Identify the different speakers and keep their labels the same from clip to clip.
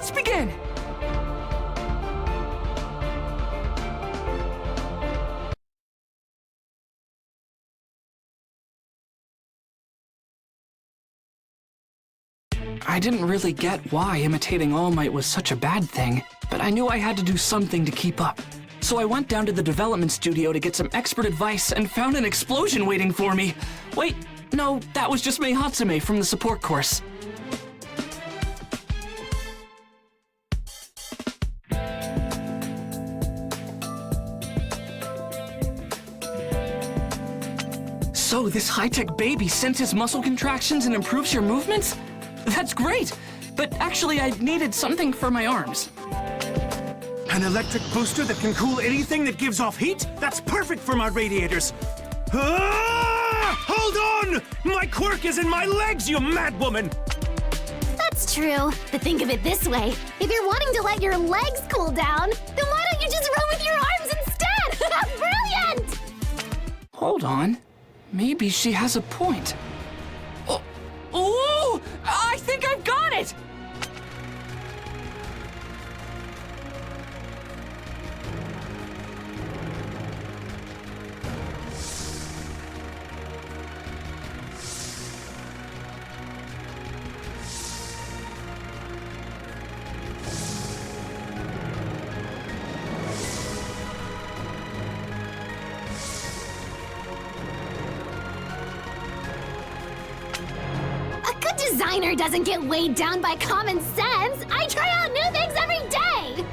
Speaker 1: let's begin! I didn't really get why imitating All Might was such a bad thing, but I knew I had to do something to keep up. So I went down to the development studio to get some expert advice and found an explosion waiting for me. Wait, no, that was just Mei Hatsume from the support course. So this high-tech baby senses muscle contractions and improves your movements? That's great! But actually, I needed something for my arms.
Speaker 2: An electric booster that can cool anything that gives off heat? That's perfect for my radiators. Ah! Hold on! My quirk is in my legs, you mad woman!
Speaker 3: That's true. But think of it this way. If you're wanting to let your legs cool down, then why don't you just run with your arms instead? Brilliant!
Speaker 1: Hold on. Maybe she has a point. Oh, I think I've got it!
Speaker 3: Designer doesn't get weighed down by common sense. I try out new things every day.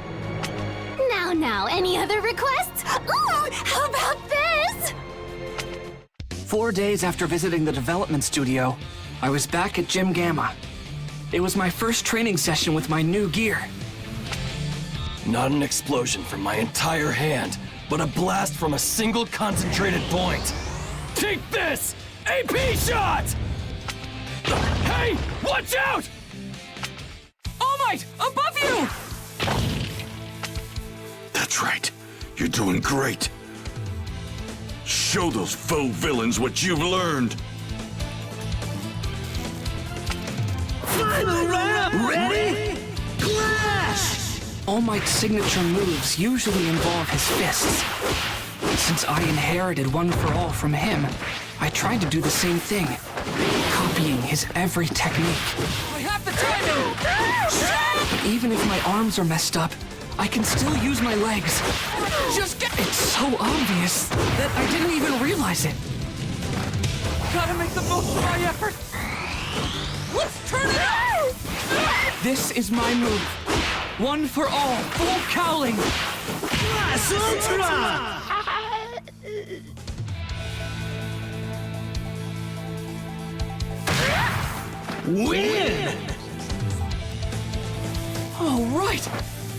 Speaker 3: Now, any other requests? Ooh, how about this?
Speaker 1: 4 days after visiting the development studio, I was back at Gym Gamma. It was my first training session with my new gear.
Speaker 4: Not an explosion from my entire hand, but a blast from a single concentrated point. Take this! AP shot! Hey! Watch out!
Speaker 1: All Might! Above you!
Speaker 5: That's right. You're doing great. Show those faux villains what you've learned.
Speaker 2: Final round! Ready? Clash!
Speaker 1: All Might's signature moves usually involve his fists. Since I inherited One for All from him, I tried to do the same thing, copying his every technique. I have the timing! But even if my arms are messed up, I can still use my legs. It's so obvious that I didn't even realize it. Gotta make the most of my effort. Let's turn it out! This is my move. One for all, full cowling.
Speaker 2: Class Ultra! Win!
Speaker 1: All right,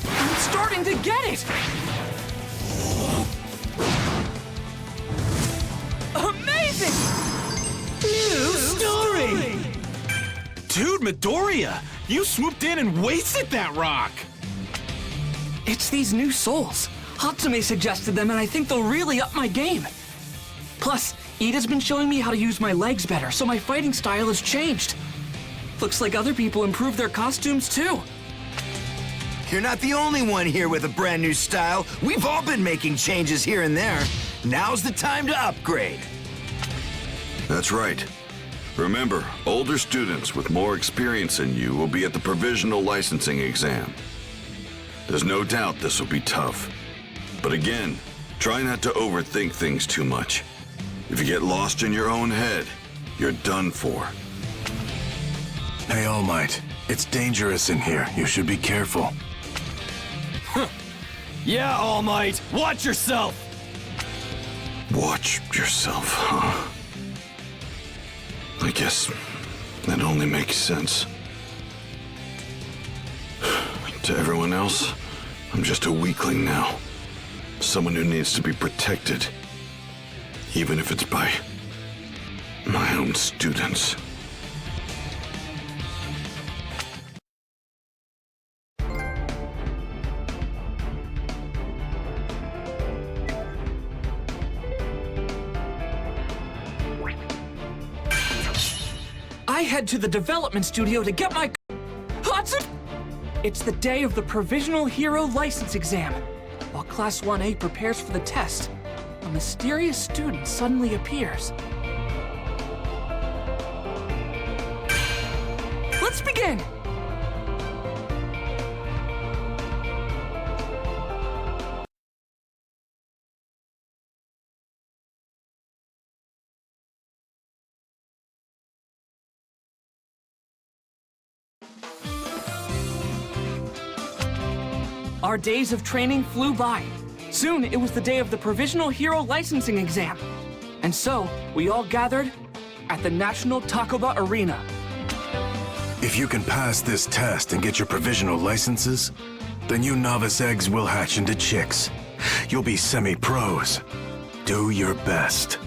Speaker 1: I'm starting to get it. Amazing!
Speaker 2: New story! Dude, Midoriya, you swooped in and wasted that rock!
Speaker 1: It's these new souls. Hatsume suggested them, and I think they'll really up my game. Plus, Ida's been showing me how to use my legs better, so my fighting style has changed. Looks like other people improved their costumes too.
Speaker 6: You're not the only one here with a brand new style. We've all been making changes here and there. Now's the time to upgrade.
Speaker 5: That's right. Remember, older students with more experience than you will be at the provisional licensing exam. There's no doubt this will be tough. But again, try not to overthink things too much. If you get lost in your own head, you're done for.
Speaker 7: Hey, All Might. It's dangerous in here. You should be careful.
Speaker 4: Yeah, All Might, watch yourself!
Speaker 5: Watch yourself, huh? I guess that only makes sense. To everyone else, I'm just a weakling now. Someone who needs to be protected. Even if it's by my own students.
Speaker 1: I head to the development studio to get my... Hatsume! It's the day of the Provisional Hero License Exam. While Class 1A prepares for the test, a mysterious student suddenly appears. Let's begin! Our days of training flew by. Soon, it was the day of the Provisional Hero Licensing Exam. And so, we all gathered at the National Takoba Arena.
Speaker 7: If you can pass this test and get your provisional licenses, then you novice eggs will hatch into chicks. You'll be semi-pros. Do your best.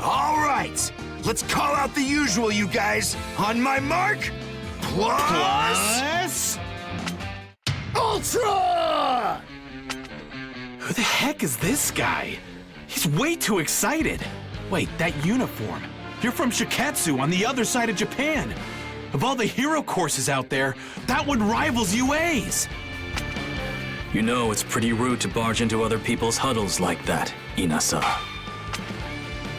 Speaker 6: All right, let's call out the usual, you guys. On my mark, plus...
Speaker 2: Ultra! Who the heck is this guy? He's way too excited. Wait, that uniform. You're from Shiketsu on the other side of Japan. Of all the hero courses out there, that one rivals UA's.
Speaker 4: You know it's pretty rude to barge into other people's huddles like that, Inasa.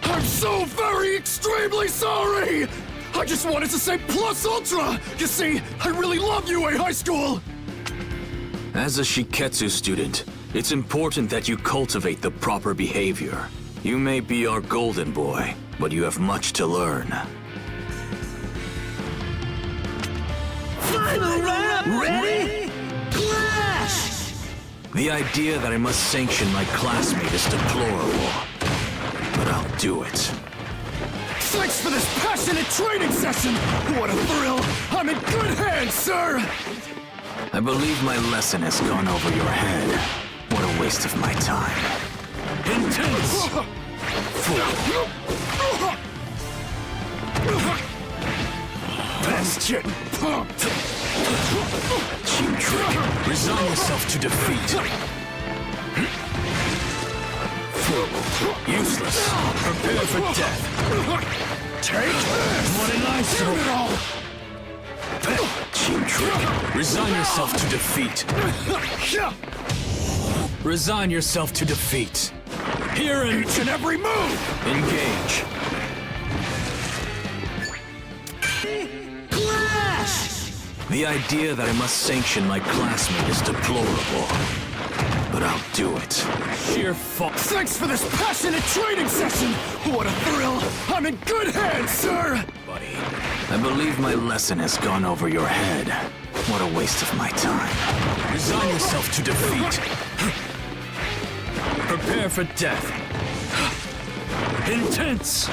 Speaker 8: I'm so very extremely sorry! I just wanted to say plus ultra! You see, I really love UA High School!
Speaker 4: As a Shiketsu student, it's important that you cultivate the proper behavior. You may be our golden boy, but you have much to learn.
Speaker 8: Final round! Ready? Clash!
Speaker 4: The idea that I must sanction my classmate is deplorable, but I'll do it.
Speaker 8: Thanks for this passionate training session! What a thrill! I'm in good hands, sir!
Speaker 4: I believe my lesson has gone over your head. What a waste of my time. Intense!
Speaker 8: Bastion pumped!
Speaker 4: Cheap trick. Resign yourself to defeat. Useless. Prepare for death.
Speaker 8: Take this!
Speaker 4: What did I
Speaker 8: Give it all!
Speaker 4: Cheap trick. Resign yourself to defeat. Resign yourself to defeat. Here and
Speaker 8: Each and every move!
Speaker 4: engage.
Speaker 8: Clash!
Speaker 4: The idea that I must sanction my classmate is deplorable, but I'll do it. Sheer fault.
Speaker 8: Thanks for this passionate training session! What a thrill! I'm in good hands, sir!
Speaker 4: Buddy, I believe my lesson has gone over your head. What a waste of my time. Resign yourself to defeat. Prepare for death. Intense.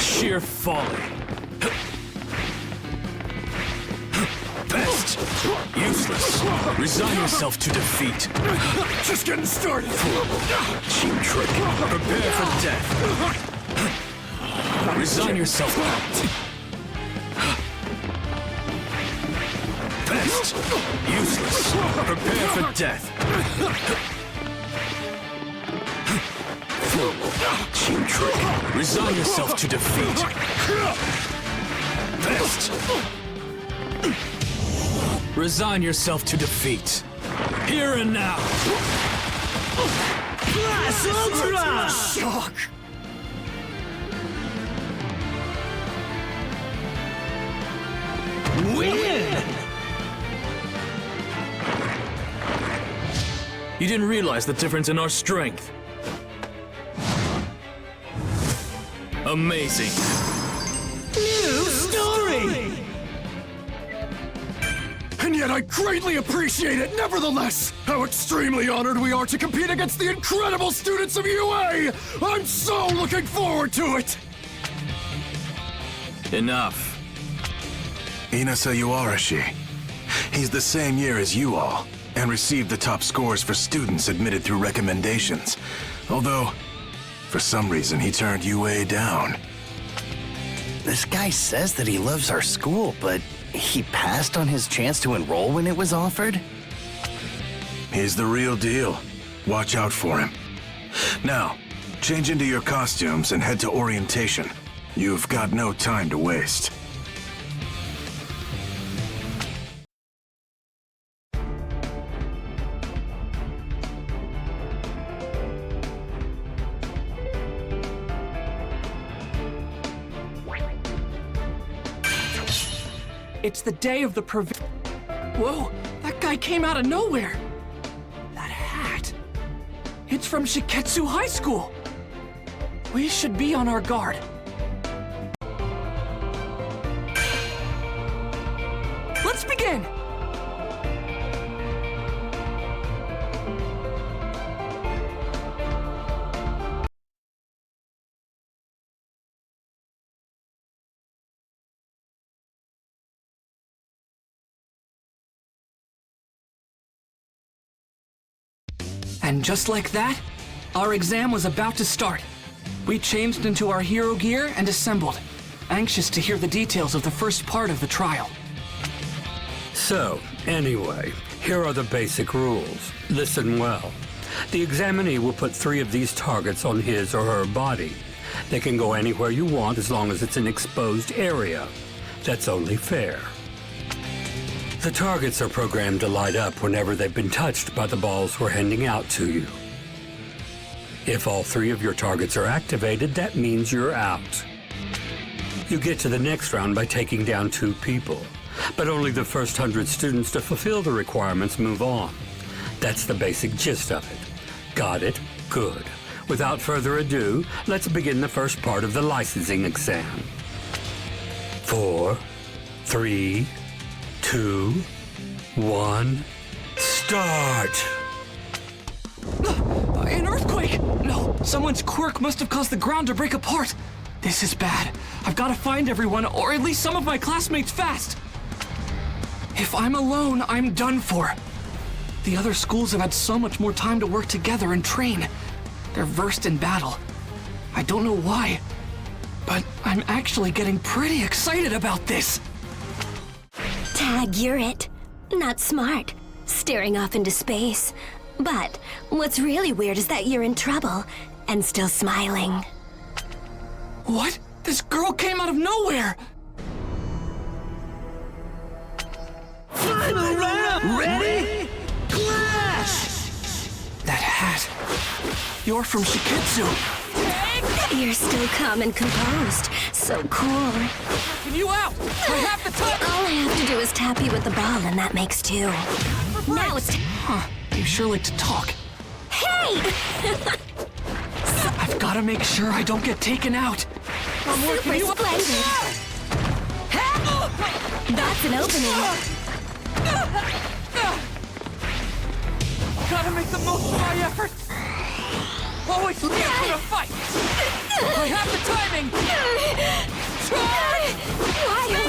Speaker 4: Sheer folly. Best. Useless. Resign yourself to defeat.
Speaker 8: Just getting started!
Speaker 4: Cheap trick. Prepare for death. Resign yourself. Best. Useless. Prepare for death. Cheap trick. Resign yourself to defeat. Best. Resign yourself to defeat. Here and now.
Speaker 8: Blast Ultra! Shock!
Speaker 2: Win!
Speaker 4: You didn't realize the difference in our strength. Amazing.
Speaker 8: New story! And yet I greatly appreciate it nevertheless! How extremely honored we are to compete against the incredible students of UA! I'm so looking forward to it!
Speaker 4: Enough.
Speaker 7: Inasa Yuarashi. He's the same year as you all, and received the top scores for students admitted through recommendations. Although, for some reason, he turned UA down.
Speaker 9: This guy says that he loves our school, but he passed on his chance to enroll when it was offered?
Speaker 7: He's the real deal. Watch out for him. Now, change into your costumes and head to orientation. You've got no time to waste.
Speaker 1: It's the day of the Whoa, that guy came out of nowhere. That hat. It's from Shiketsu High School. We should be on our guard. Let's begin! And just like that, our exam was about to start. We changed into our hero gear and assembled, anxious to hear the details of the first part of the trial.
Speaker 10: So, anyway, here are the basic rules. Listen well. The examinee will put 3 of these targets on his or her body. They can go anywhere you want as long as it's an exposed area. That's only fair. The targets are programmed to light up whenever they've been touched by the balls we're handing out to you. If all 3 of your targets are activated, that means you're out. You get to the next round by taking down 2 people, but only the first 100 students to fulfill the requirements move on. That's the basic gist of it. Got it? Good. Without further ado, let's begin the first part of the licensing exam. 4, 3, 2, 1, start!
Speaker 1: An earthquake! No, someone's quirk must have caused the ground to break apart. This is bad. I've got to find everyone, or at least some of my classmates fast. If I'm alone, I'm done for. The other schools have had so much more time to work together and train. They're versed in battle. I don't know why, but I'm actually getting pretty excited about this.
Speaker 3: Tag, you're it. Not smart. Staring off into space. But what's really weird is that you're in trouble and still smiling.
Speaker 1: What? This girl came out of nowhere!
Speaker 6: Final round! Ready? Clash!
Speaker 1: That hat. You're from Shiketsu.
Speaker 3: You're still calm and composed. So cool.
Speaker 1: Can you out? I have the time!
Speaker 3: All I have to do is tap you with the ball and that makes 2. Now it's...
Speaker 1: Huh. You sure like to talk.
Speaker 3: Hey!
Speaker 1: I've got to make sure I don't get taken out. I'm working
Speaker 3: Super
Speaker 1: you up.
Speaker 3: splendid. That's an opening.
Speaker 1: Gotta make the most of my effort. Always looking for a fight. I have the timing.
Speaker 3: Wild.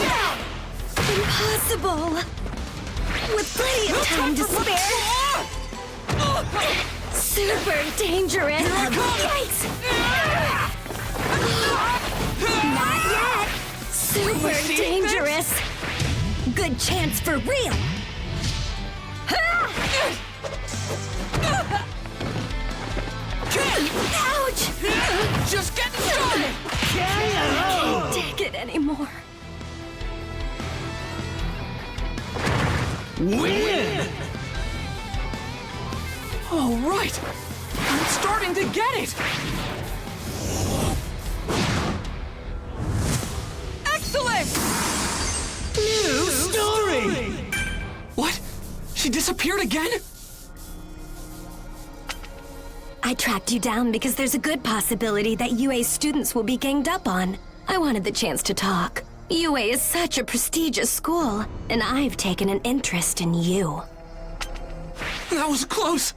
Speaker 3: Impossible. With plenty of time to spare. Super dangerous. Yikes. Not yet. Super dangerous. Good chance for real. Ouch!
Speaker 1: Just getting started.
Speaker 3: Can't take it anymore.
Speaker 6: Win!
Speaker 1: All right. I'm starting to get it. Excellent!
Speaker 6: New story!
Speaker 1: What? She disappeared again?
Speaker 3: I tracked you down because there's a good possibility that UA's students will be ganged up on. I wanted the chance to talk. UA is such a prestigious school, and I've taken an interest in you.
Speaker 1: That was close.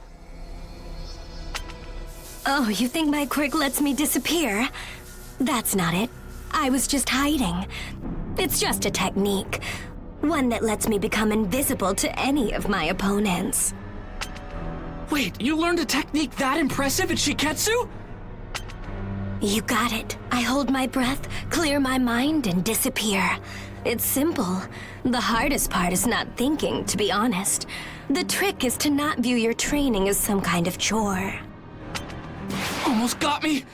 Speaker 3: Oh, you think my quirk lets me disappear? That's not it. I was just hiding. It's just a technique. One that lets me become invisible to any of my opponents.
Speaker 1: Wait, you learned a technique that impressive at Shiketsu?
Speaker 3: You got it. I hold my breath, clear my mind, and disappear. It's simple. The hardest part is not thinking, to be honest. The trick is to not view your training as some kind of chore.
Speaker 1: Almost got me.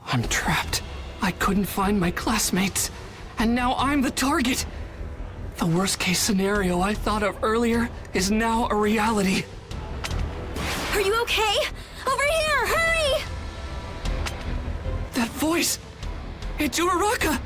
Speaker 1: I'm trapped. I couldn't find my classmates. And now I'm the target. The worst case scenario I thought of earlier is now a reality.
Speaker 3: Are you okay? Over here, hurry!
Speaker 1: That voice! It's Uraraka!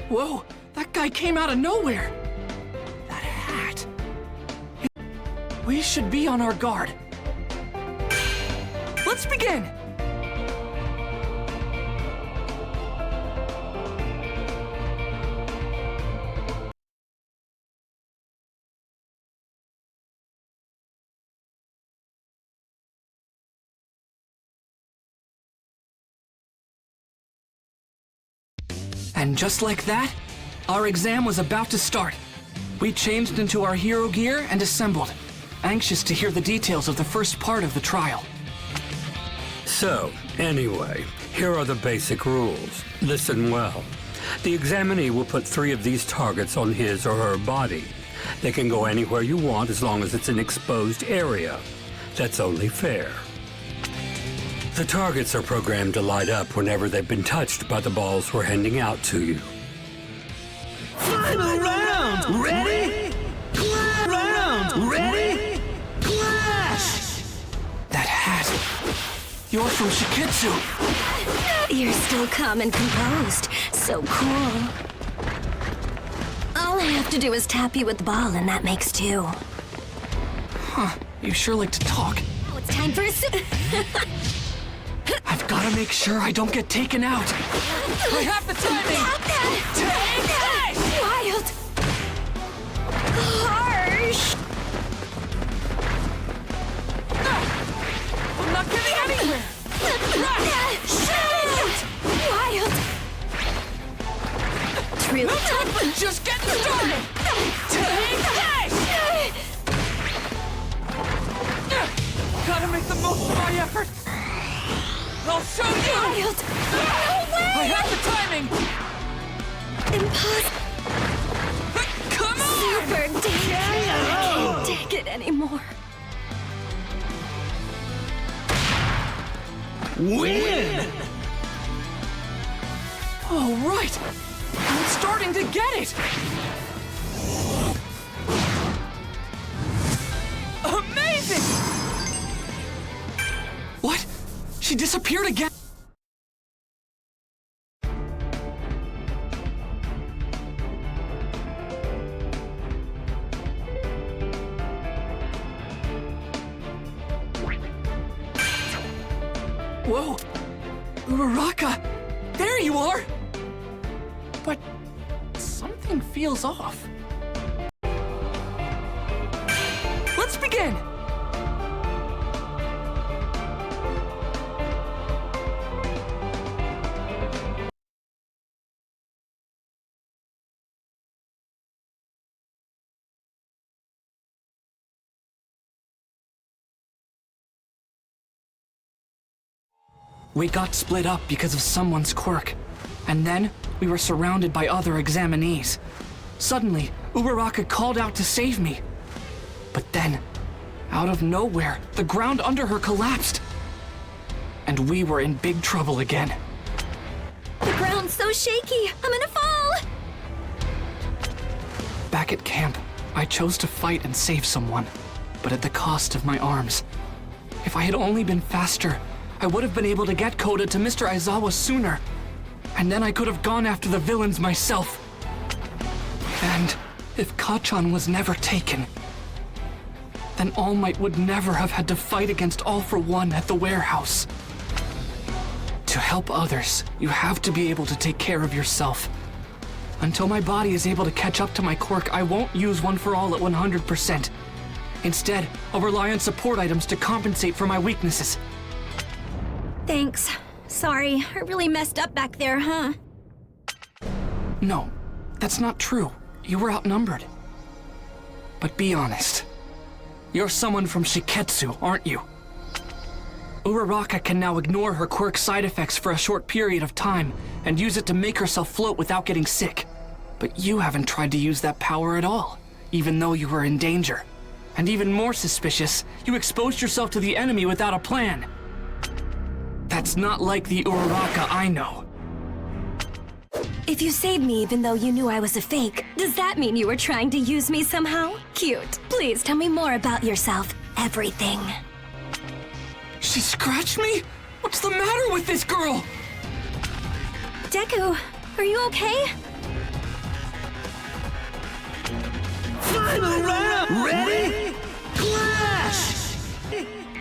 Speaker 1: Whoa, that guy came out of nowhere. That hat. We should be on our guard. Let's begin! And just like that, our exam was about to start. We changed into our hero gear and assembled, anxious to hear the details of the first part of the trial.
Speaker 10: So, anyway, here are the basic rules. Listen well. The examinee will put 3 of these targets on his or her body. They can go anywhere you want as long as it's an exposed area. That's only fair. The targets are programmed to light up whenever they've been touched by the balls we're handing out to you.
Speaker 2: Final round! Ready? Round! Ready? Clash!
Speaker 1: That hat. You're from Shiketsu.
Speaker 3: You're still calm and composed. So cool. All I have to do is tap you with the ball, and that makes 2.
Speaker 1: Huh, you sure like to talk.
Speaker 3: Now it's time for a
Speaker 1: I've gotta make sure I don't get taken out. I have the timing!
Speaker 3: Wild! Harsh!
Speaker 1: I'm not getting anywhere!
Speaker 3: Wild! True.
Speaker 1: But just getting started! Gotta make the most of my effort! I'll show you!
Speaker 3: Wild! No way!
Speaker 1: I have the timing!
Speaker 3: Impossible!
Speaker 1: Come on!
Speaker 3: Super danger! I can't take it anymore.
Speaker 2: Win!
Speaker 1: All right! I'm starting to get it! Amazing! What? She disappeared again? Whoa! Uraraka! There you are! But something feels off. Let's begin! We got split up because of someone's quirk. And then, we were surrounded by other examinees. Suddenly, Uraraka called out to save me. But then, out of nowhere, the ground under her collapsed. And we were in big trouble again.
Speaker 3: The ground's so shaky, I'm gonna fall!
Speaker 1: Back at camp, I chose to fight and save someone, but at the cost of my arms. If I had only been faster, I would have been able to get Koda to Mr. Aizawa sooner. And then I could have gone after the villains myself. And if Kachan was never taken, then All Might would never have had to fight against All for One at the warehouse. To help others, you have to be able to take care of yourself. Until my body is able to catch up to my quirk, I won't use One for All at 100%. Instead, I'll rely on support items to compensate for my weaknesses.
Speaker 3: Thanks. Sorry, I really messed up back there, huh?
Speaker 1: No, that's not true. You were outnumbered. But be honest. You're someone from Shiketsu, aren't you? Uraraka can now ignore her quirk side effects for a short period of time and use it to make herself float without getting sick. But you haven't tried to use that power at all, even though you were in danger. And even more suspicious, you exposed yourself to the enemy without a plan. That's not like the Uraraka I know.
Speaker 3: If you saved me even though you knew I was a fake, does that mean you were trying to use me somehow? Cute. Please tell me more about yourself. Everything.
Speaker 1: She scratched me? What's the matter with this girl?
Speaker 3: Deku, are you okay?
Speaker 2: Final round! Ready? Clash!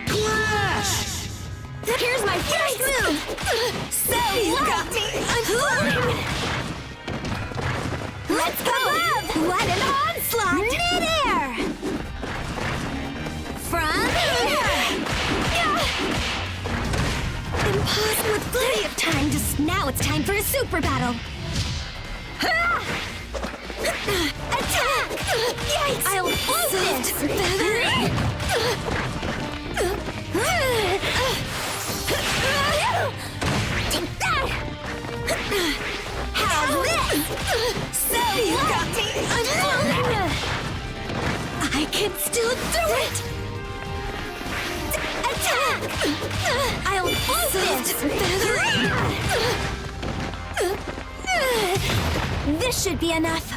Speaker 2: Clash!
Speaker 3: Here's my first move! So you got me! Let's go! What an onslaught! Mid-air! From here! Impossible with plenty of time to... Now it's time for a super battle! Attack! Yikes! I'll hold this! Take that! How's this? So you got me! I can still do it! Attack! I'll hold this! This should be enough.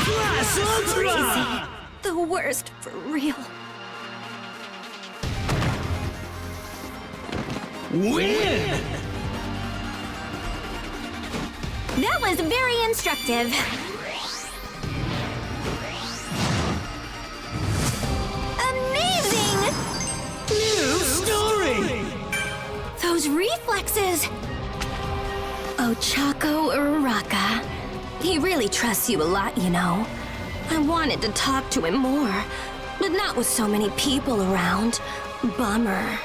Speaker 2: Class Ultra!
Speaker 3: The worst for real.
Speaker 2: Win!
Speaker 3: That was very instructive. Amazing!
Speaker 2: New story!
Speaker 3: Those reflexes! Ochako Uraraka. He really trusts you a lot, you know. I wanted to talk to him more, but not with so many people around. Bummer.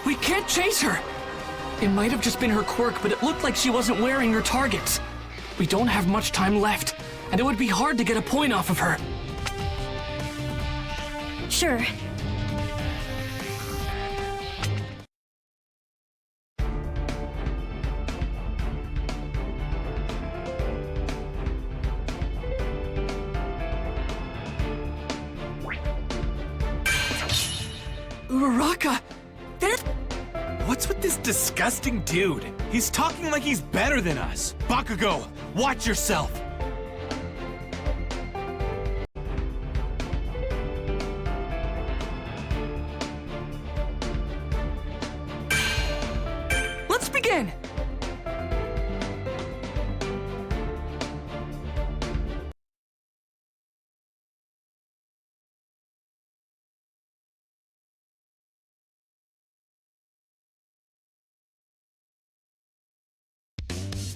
Speaker 1: We can't chase her! It might have just been her quirk, but it looked like she wasn't wearing her targets. We don't have much time left, and it would be hard to get a point off of her.
Speaker 3: Sure.
Speaker 1: Uraraka! There's...
Speaker 2: What's with this disgusting dude? He's talking like he's better than us. Bakugo, watch yourself!
Speaker 1: Let's begin!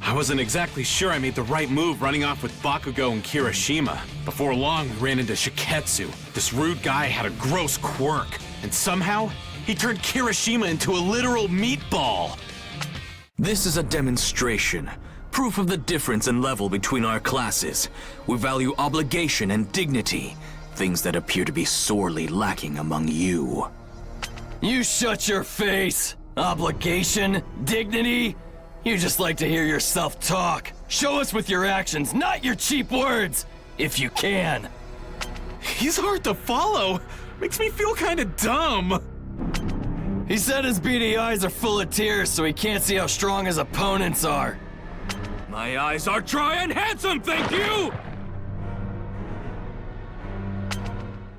Speaker 2: I wasn't exactly sure I made the right move running off with Bakugo and Kirishima. Before long, we ran into Shiketsu. This rude guy had a gross quirk, and somehow, he turned Kirishima into a literal meatball.
Speaker 11: This is a demonstration. Proof of the difference in level between our classes. We value obligation and dignity. Things that appear to be sorely lacking among you.
Speaker 4: You shut your face! Obligation? Dignity? You just like to hear yourself talk. Show us with your actions, not your cheap words, if you can.
Speaker 2: He's hard to follow. Makes me feel kinda dumb.
Speaker 4: He said his beady eyes are full of tears, so he can't see how strong his opponents are.
Speaker 11: My eyes are dry and handsome, thank you!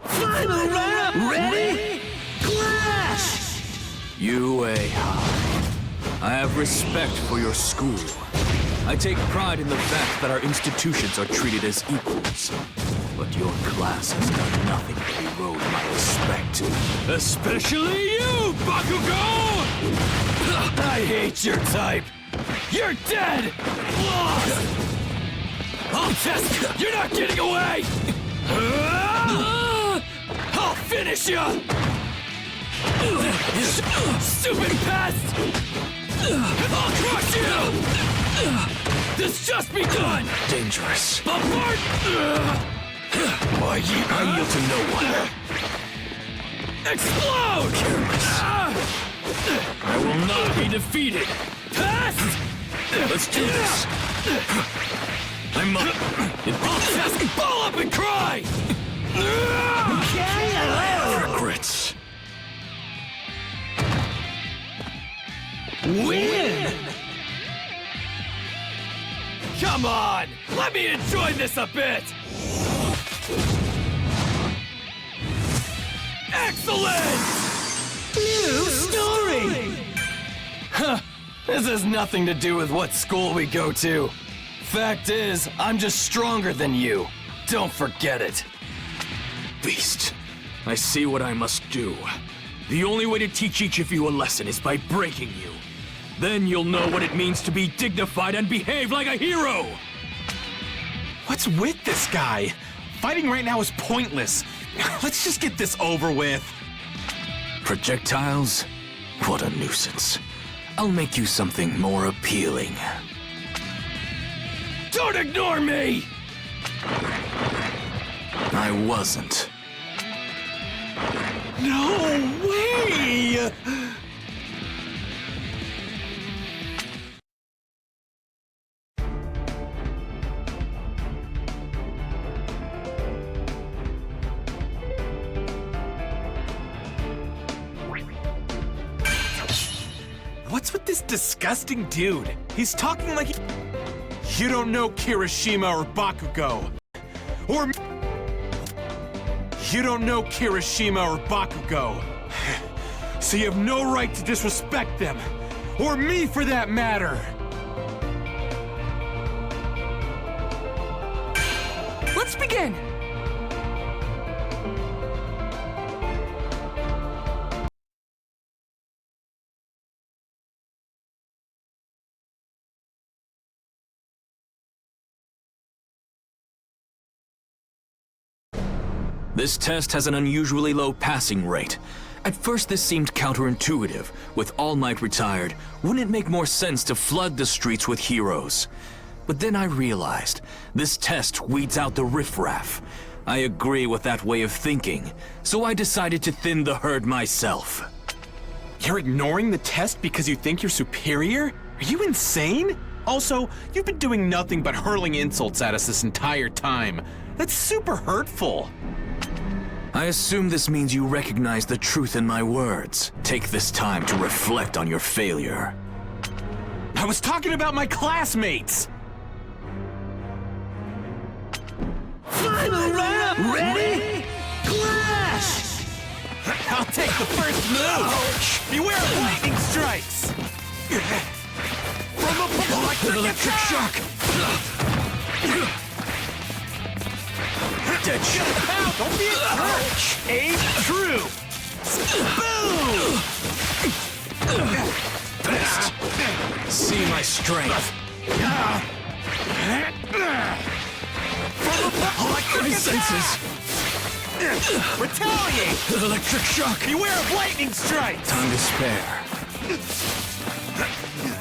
Speaker 2: Final round! Ready? Clash!
Speaker 11: UA. I have respect for your school. I take pride in the fact that our institutions are treated as equals. But your class has done nothing to erode my respect. Especially you, Bakugo!
Speaker 4: I hate your type. You're dead! Lost! You're not getting away! I'll finish you! Stupid pest! I'll crush you! This just begun!
Speaker 11: Dangerous.
Speaker 4: Bombard!
Speaker 11: I yield to no one.
Speaker 4: Explode!
Speaker 11: Careless. I will not be defeated.
Speaker 4: Pest!
Speaker 11: Let's do this. I'm up.
Speaker 4: Just ball up and cry!
Speaker 11: Regrets.
Speaker 2: Win!
Speaker 4: Come on! Let me enjoy this a bit! Excellent!
Speaker 2: New story!
Speaker 4: Huh. This has nothing to do with what school we go to. Fact is, I'm just stronger than you. Don't forget it.
Speaker 11: Beast, I see what I must do. The only way to teach each of you a lesson is by breaking you. Then you'll know what it means to be dignified and behave like a hero!
Speaker 2: What's with this guy? Fighting right now is pointless. Let's just get this over with.
Speaker 11: Projectiles? What a nuisance. I'll make you something more appealing.
Speaker 4: Don't ignore me!
Speaker 11: I wasn't.
Speaker 2: No way! What's with this disgusting dude? He's talking like you don't know Kirishima or Bakugo. Or you don't know Kirishima or Bakugo. So you have no right to disrespect them. Or me for that matter.
Speaker 1: Let's begin!
Speaker 11: This test has an unusually low passing rate. At first this seemed counterintuitive. With All Might retired, wouldn't it make more sense to flood the streets with heroes? But then I realized, this test weeds out the riffraff. I agree with that way of thinking, so I decided to thin the herd myself.
Speaker 2: You're ignoring the test because you think you're superior? Are you insane? Also, you've been doing nothing but hurling insults at us this entire time. That's super hurtful.
Speaker 11: I assume this means you recognize the truth in my words. Take this time to reflect on your failure.
Speaker 2: I was talking about my classmates!
Speaker 6: Final round! Ready? Clash!
Speaker 2: I'll take the first move! Beware of lightning strikes! From
Speaker 11: Electric shock!
Speaker 2: Dead shot! Pow! Don't be a jerk! Aim true! Boom!
Speaker 11: Best. See my strength. My senses.
Speaker 2: Retaliate!
Speaker 11: Electric shock.
Speaker 2: Beware of lightning strikes!
Speaker 11: Time to spare.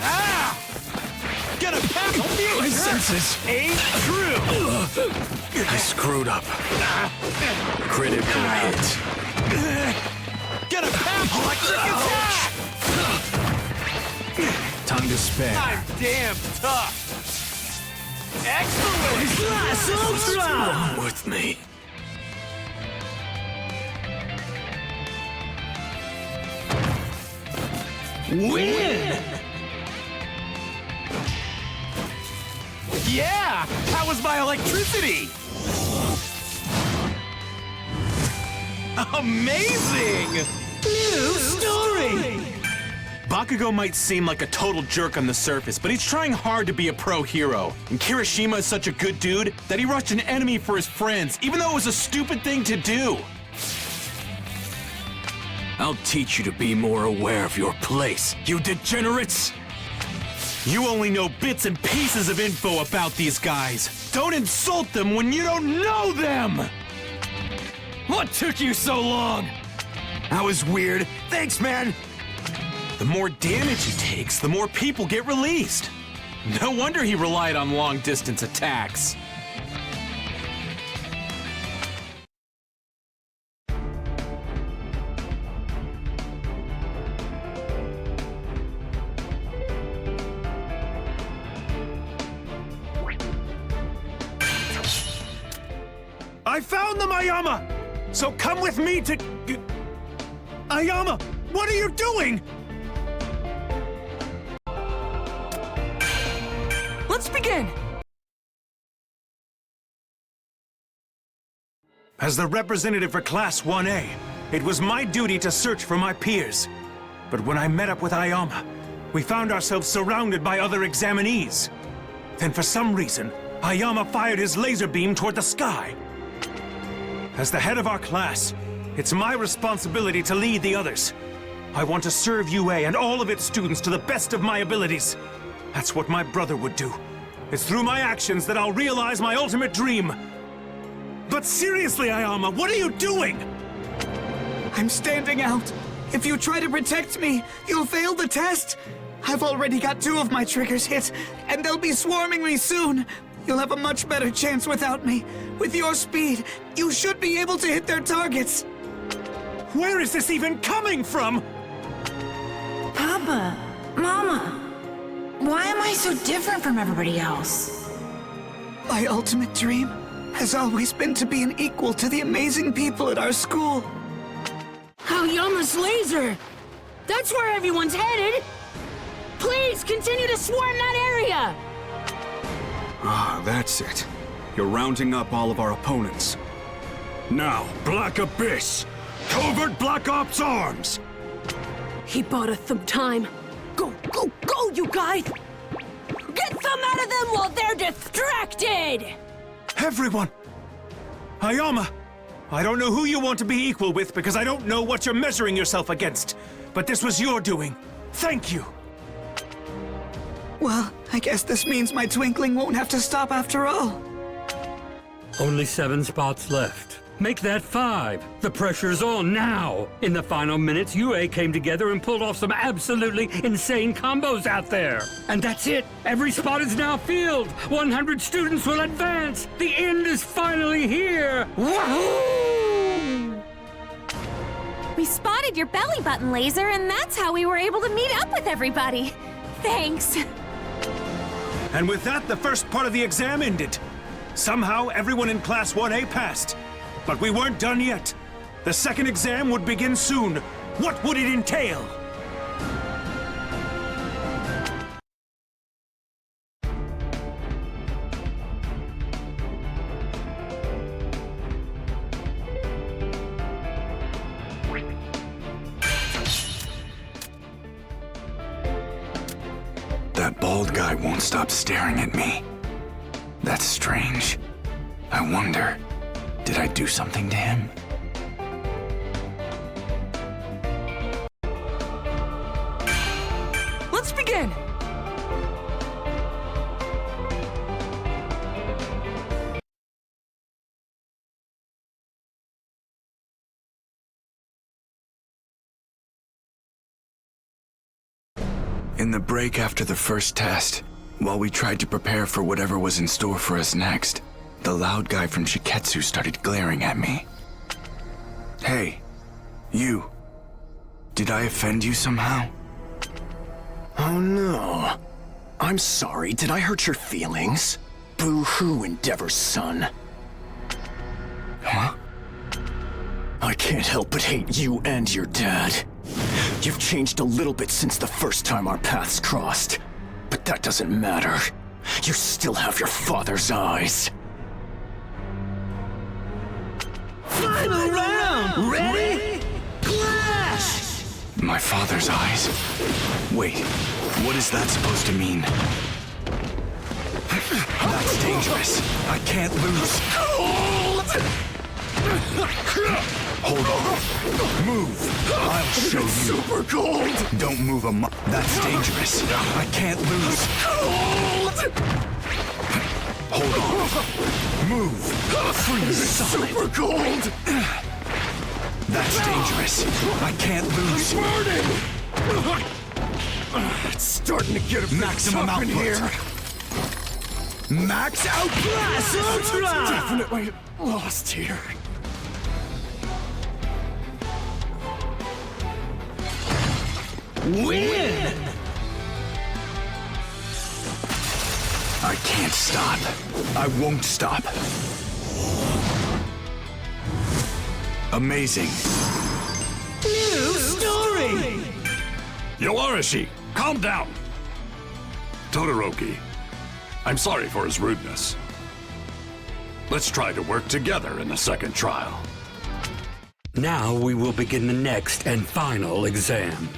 Speaker 2: Ah! Gonna pow! Don't be a
Speaker 11: My
Speaker 2: jerk!
Speaker 11: senses.
Speaker 2: Aim true!
Speaker 11: I screwed up. Critical hit.
Speaker 2: Gonna pow! Electric attack!
Speaker 11: Time to spare.
Speaker 2: I'm damn tough! Excellent!
Speaker 6: Blast
Speaker 11: What's
Speaker 6: Ultra!
Speaker 11: wrong with me?
Speaker 6: Win!
Speaker 2: Yeah! How was my electricity? Amazing!
Speaker 6: New story!
Speaker 2: Bakugo might seem like a total jerk on the surface, but he's trying hard to be a pro hero. And Kirishima is such a good dude that he rushed an enemy for his friends, even though it was a stupid thing to do.
Speaker 11: I'll teach you to be more aware of your place, you degenerates!
Speaker 2: You only know bits and pieces of info about these guys. Don't insult them when you don't know them!
Speaker 4: What took you so long?
Speaker 6: That was weird. Thanks, man!
Speaker 2: The more damage he takes, the more people get released. No wonder he relied on long-distance attacks. I found them, Ayama! So come with me to... Ayama, what are you doing?
Speaker 1: Let's begin!
Speaker 2: As the representative for Class 1A, it was my duty to search for my peers. But when I met up with Ayama, we found ourselves surrounded by other examinees. Then for some reason, Ayama fired his laser beam toward the sky. As the head of our class, it's my responsibility to lead the others. I want to serve UA and all of its students to the best of my abilities. That's what my brother would do. It's through my actions that I'll realize my ultimate dream. But seriously, Ayama, what are you doing?
Speaker 12: I'm standing out. If you try to protect me, you'll fail the test. I've already got 2 of my triggers hit, and they'll be swarming me soon. You'll have a much better chance without me. With your speed, you should be able to hit their targets.
Speaker 2: Where is this even coming from?
Speaker 13: Papa, Mama, why am I so different from everybody else?
Speaker 12: My ultimate dream has always been to be an equal to the amazing people at our school.
Speaker 13: Ayama's laser! That's where everyone's headed! Please continue to swarm that area!
Speaker 8: Ah, that's it. You're rounding up all of our opponents. Now, Black Abyss! Covert Black Ops Arms!
Speaker 13: He bought us some time. Go, go, go, you guys! Get some out of them while they're distracted!
Speaker 2: Everyone! Ayama! I don't know who you want to be equal with because I don't know what you're measuring yourself against. But this was your doing. Thank you.
Speaker 12: Well, I guess this means my twinkling won't have to stop after all.
Speaker 10: Only 7 spots left. Make that 5. The pressure's on now. In the final minutes, UA came together and pulled off some absolutely insane combos out there. And that's it. Every spot is now filled. 100 students will advance. The end is finally here. Woohoo!
Speaker 3: We spotted your belly button laser, and that's how we were able to meet up with everybody. Thanks.
Speaker 2: And with that, the first part of the exam ended. Somehow, everyone in Class 1A passed. But we weren't done yet. The second exam would begin soon. What would it entail?
Speaker 7: That bald guy won't stop staring at me. That's strange. I wonder, did I do something to him?
Speaker 13: Let's begin!
Speaker 7: In the break after the first test, while we tried to prepare for whatever was in store for us next, the loud guy from Shiketsu started glaring at me. Hey, you. Did I offend you somehow?
Speaker 4: Oh no. I'm sorry, did I hurt your feelings? Boo-hoo, Endeavor's son.
Speaker 7: Huh?
Speaker 4: I can't help but hate you and your dad. You've changed a little bit since the first time our paths crossed. But that doesn't matter. You still have your father's eyes.
Speaker 12: Final round! Ready? Clash!
Speaker 7: My father's eyes? Wait, what is that supposed to mean? That's dangerous. I can't lose. Hold on. Move. I'll show you.
Speaker 8: Super cold!
Speaker 7: Don't move That's dangerous. I can't lose. Hold on. Move. Freeze solid.
Speaker 8: Super cold!
Speaker 7: That's dangerous. I can't lose.
Speaker 8: Burning! It's starting to get a bit
Speaker 7: Maximum
Speaker 8: tough in
Speaker 7: output.
Speaker 8: here.
Speaker 7: Max outblast! Ultra!
Speaker 8: Definitely lost here.
Speaker 12: Win!
Speaker 7: I can't stop. I won't stop. Amazing.
Speaker 12: New story!
Speaker 8: Yoarashi, calm down. Todoroki, I'm sorry for his rudeness. Let's try to work together in the second trial.
Speaker 10: Now we will begin the next and final exam.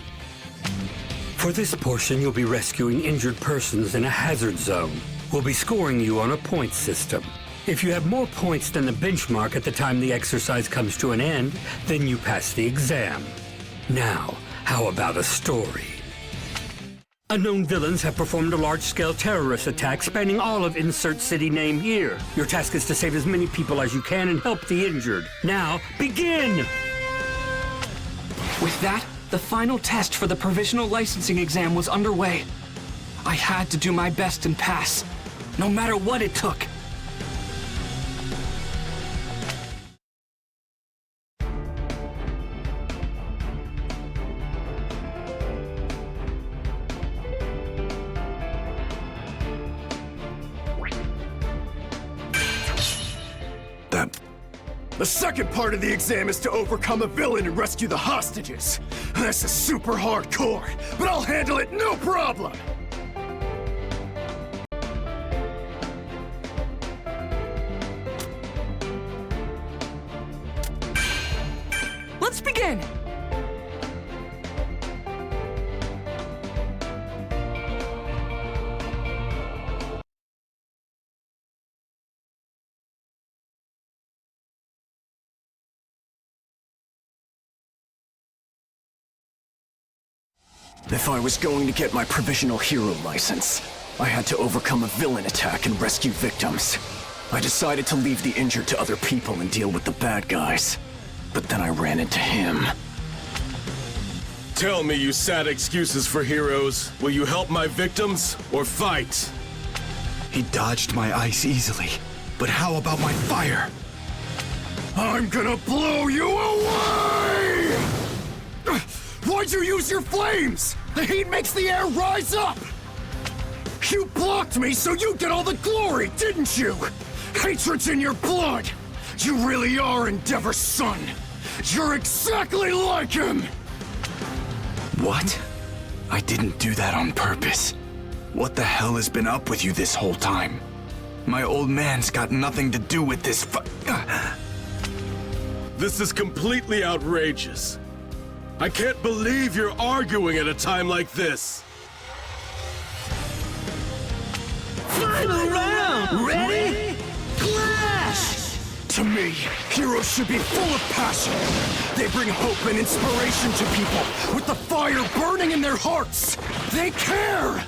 Speaker 10: For this portion, you'll be rescuing injured persons in a hazard zone. We'll be scoring you on a point system. If you have more points than the benchmark at the time the exercise comes to an end, then you pass the exam. Now, how about a story? Unknown villains have performed a large-scale terrorist attack spanning all of insert city name here. Your task is to save as many people as you can and help the injured. Now, begin!
Speaker 1: With that, the final test for the provisional licensing exam was underway. I had to do my best and pass, no matter what it took.
Speaker 8: The second part of the exam is to overcome a villain and rescue the hostages. This is super hardcore, but I'll handle it no problem!
Speaker 1: Let's begin!
Speaker 11: If I was going to get my provisional hero license, I had to overcome a villain attack and rescue victims. I decided to leave the injured to other people and deal with the bad guys. But then I ran into him.
Speaker 14: Tell me, you sad excuses for heroes. Will you help my victims or fight?
Speaker 6: He dodged my ice easily, but how about my fire?
Speaker 8: I'm gonna blow you away! Why'd you use your flames? The heat makes the air rise up! You blocked me so you'd get all the glory, didn't you? Hatred's in your blood! You really are Endeavor's son! You're exactly like him!
Speaker 6: What? I didn't do that on purpose. What the hell has been up with you this whole time? My old man's got nothing to do with this
Speaker 14: This is completely outrageous. I can't believe you're arguing at a time like this.
Speaker 12: Final round! Ready? Clash!
Speaker 8: To me, heroes should be full of passion. They bring hope and inspiration to people with the fire burning in their hearts. They care!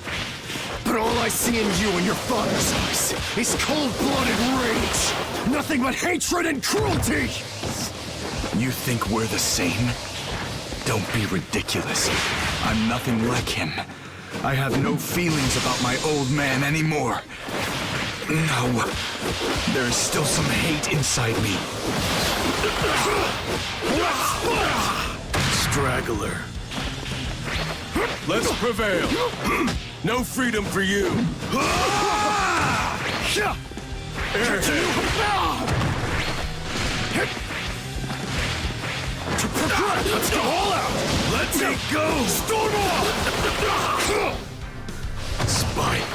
Speaker 8: But all I see in you and your father's eyes is cold-blooded rage. Nothing but hatred and cruelty!
Speaker 6: You think we're the same? Don't be ridiculous. I'm nothing like him. I have no feelings about my old man anymore. No. There is still some hate inside me.
Speaker 14: Straggler. Let's prevail. No freedom for you.
Speaker 8: Let's go all out!
Speaker 14: Let me go!
Speaker 8: Storm off!
Speaker 14: Spike.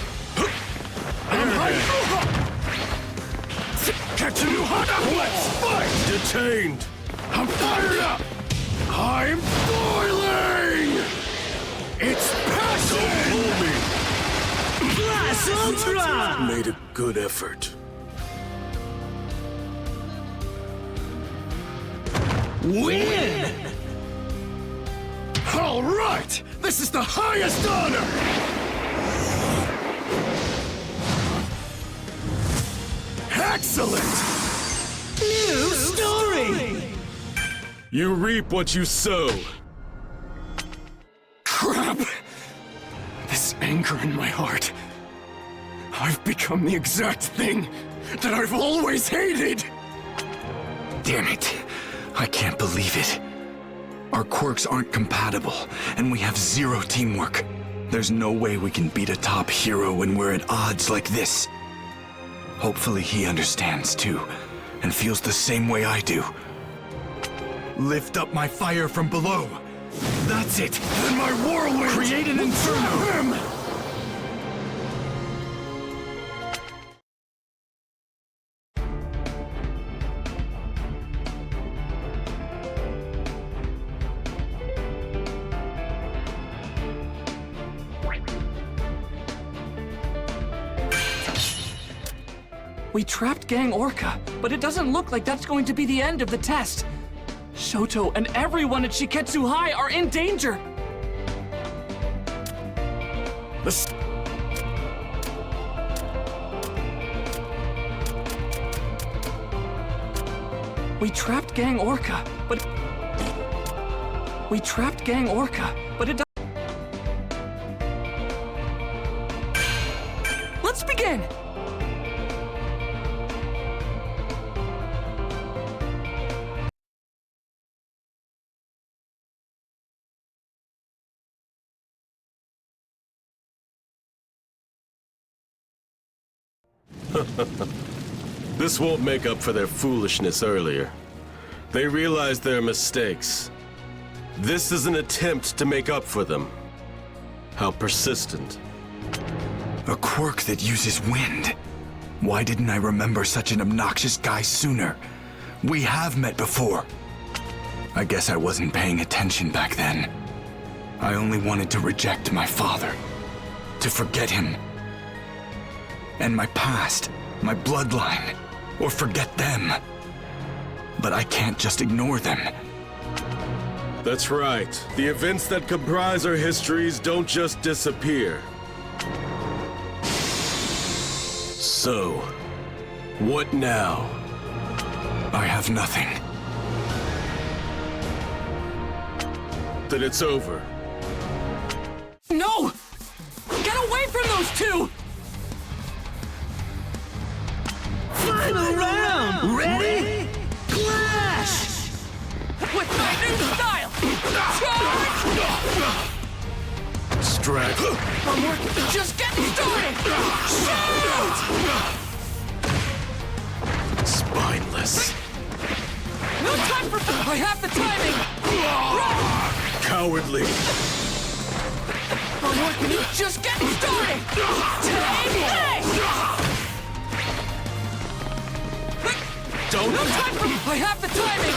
Speaker 8: I'm hiding! Catch a new hot! Let's fight!
Speaker 14: Detained.
Speaker 8: I'm fired up! I'm boiling! It's passion!
Speaker 14: Don't pull me!
Speaker 12: Blast Ultra!
Speaker 14: Made a good effort.
Speaker 12: Win!
Speaker 8: All right! This is the highest honor! Excellent!
Speaker 12: New story!
Speaker 14: You reap what you sow.
Speaker 8: Crap! This anger in my heart. I've become the exact thing that I've always hated!
Speaker 6: Damn it. I can't believe it. Our quirks aren't compatible, and we have zero teamwork. There's no way we can beat a top hero when we're at odds like this. Hopefully he understands too, and feels the same way I do. Lift up my fire from below. That's it.
Speaker 8: Then my whirlwind!
Speaker 6: Create an inferno!
Speaker 8: Him!
Speaker 1: We trapped Gang Orca, but it doesn't look like that's going to be the end of the test. Shoto and everyone at Shiketsu High are in danger. We trapped Gang Orca, but... We trapped Gang Orca, but it doesn't... Let's begin!
Speaker 14: This won't make up for their foolishness earlier. They realized their mistakes. This is an attempt to make up for them. How persistent.
Speaker 6: A quirk that uses wind. Why didn't I remember such an obnoxious guy sooner? We have met before. I guess I wasn't paying attention back then. I only wanted to reject my father. To forget him. And my past, my bloodline, or forget them. But I can't just ignore them.
Speaker 14: That's right. The events that comprise our histories don't just disappear. So, what now?
Speaker 6: I have nothing.
Speaker 14: Then it's over.
Speaker 1: No! Get away from those two!
Speaker 12: Final round! Ready? Clash!
Speaker 1: With my new style! Charge!
Speaker 14: Strike.
Speaker 1: I'm working. Just getting started! Shoot!
Speaker 14: Spineless.
Speaker 1: No time for... I have the timing! Run!
Speaker 14: Cowardly.
Speaker 1: I'm working. Just getting started! Take this!
Speaker 14: Don't...
Speaker 1: No time for... I have the timing!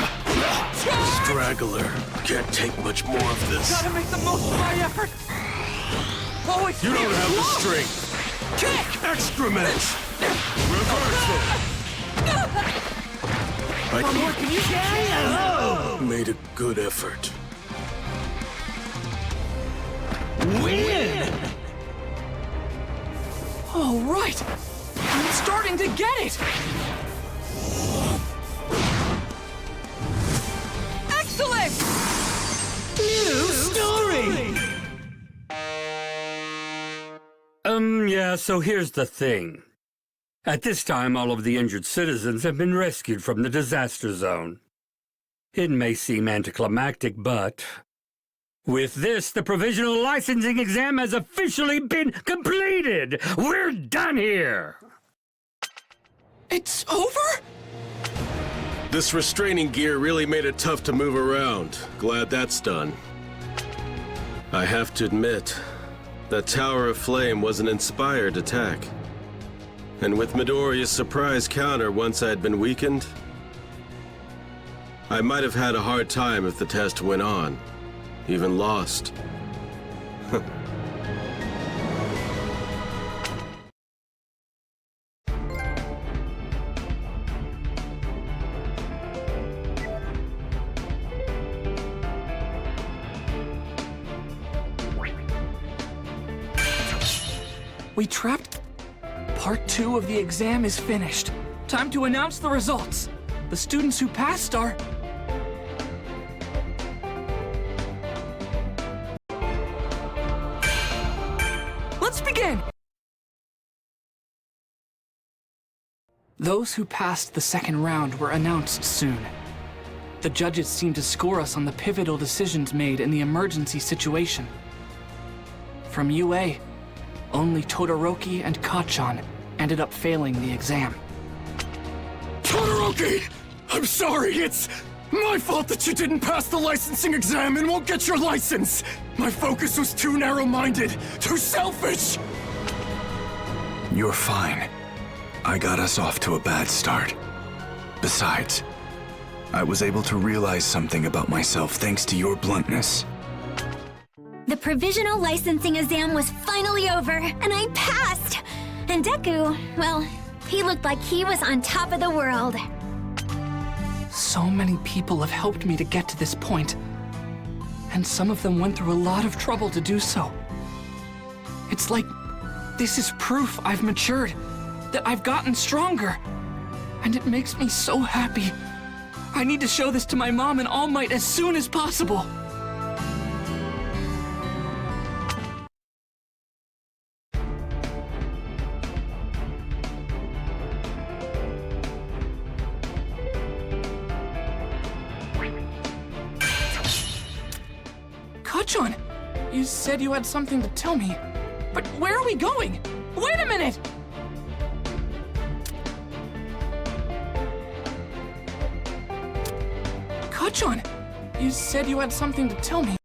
Speaker 1: Charge!
Speaker 14: Straggler. Can't take much more of this.
Speaker 1: Gotta make the most of my effort! Oh, it's...
Speaker 14: You don't have the
Speaker 1: Whoa!
Speaker 14: strength.
Speaker 1: Kick!
Speaker 14: Excrement. Reversal.
Speaker 1: I'm working. You can...
Speaker 14: Made a good effort.
Speaker 12: Win!
Speaker 1: All right! I'm starting to get it! Excellent!
Speaker 12: New story!
Speaker 10: Yeah, so here's the thing. At this time, all of the injured citizens have been rescued from the disaster zone. It may seem anticlimactic, but... with this, the provisional licensing exam has officially been completed! We're done here!
Speaker 1: It's over?
Speaker 14: This restraining gear really made it tough to move around. Glad that's done. I have to admit, that Tower of Flame was an inspired attack. And with Midoriya's surprise counter once I had been weakened, I might have had a hard time if the test went on, even lost.
Speaker 1: We trapped... Part 2 of the exam is finished. Time to announce the results. The students who passed are... Let's begin! Those who passed the second round were announced soon. The judges seemed to score us on the pivotal decisions made in the emergency situation. From UA, only Todoroki and Kacchan ended up failing the exam.
Speaker 8: Todoroki! I'm sorry, it's my fault that you didn't pass the licensing exam and won't get your license! My focus was too narrow-minded, too selfish!
Speaker 6: You're fine. I got us off to a bad start. Besides, I was able to realize something about myself thanks to your bluntness.
Speaker 3: The provisional licensing exam was finally over, and I passed! And Deku, well, He looked like he was on top of the world.
Speaker 1: So many people have helped me to get to this point, and some of them went through a lot of trouble to do so. It's like this is proof I've matured, that I've gotten stronger, and it makes me so happy. I need to show this to my mom and All Might as soon as possible. Kachan, you said you had something to tell me, but where are we going? Wait a minute! Kachan, you said you had something to tell me,